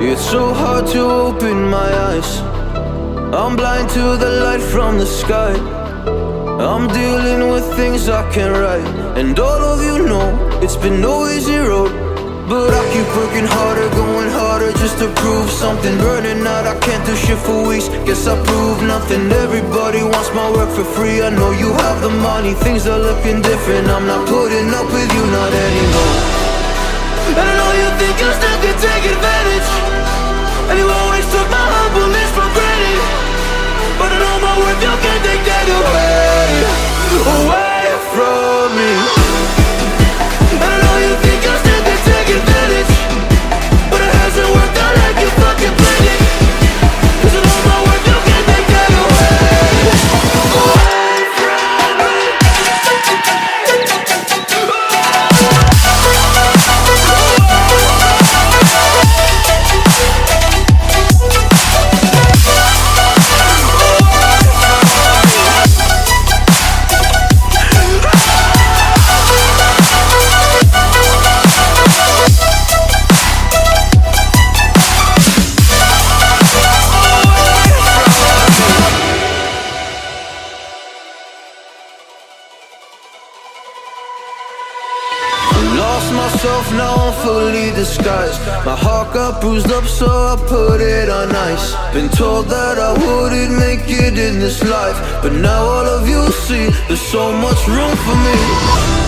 It's so hard to open my eyes. I'm blind to the light from the sky. I'm dealing with things I can't write, and all of you know it's been no easy road. But I keep working harder, going harder just to prove something. Burning out, I can't do shit for weeks. Guess I proved nothing. Everybody wants my work for free. I know you have the money, things are looking different. I'm not putting up with you, not anymore. And I know you think you still can take advantage, and you always took my humbleness for granted. But I know my worth, you can't take that away from me. And I know you think you still can take advantage, but it hasn't worked out like you fucking planned it. 'Cause I know my worth, you can't take that away from me. Lost myself, now I'm fully disguised. My heart got bruised up, so I put it on ice. Been told that I wouldn't make it in this life, but now all of you see there's so much room for me.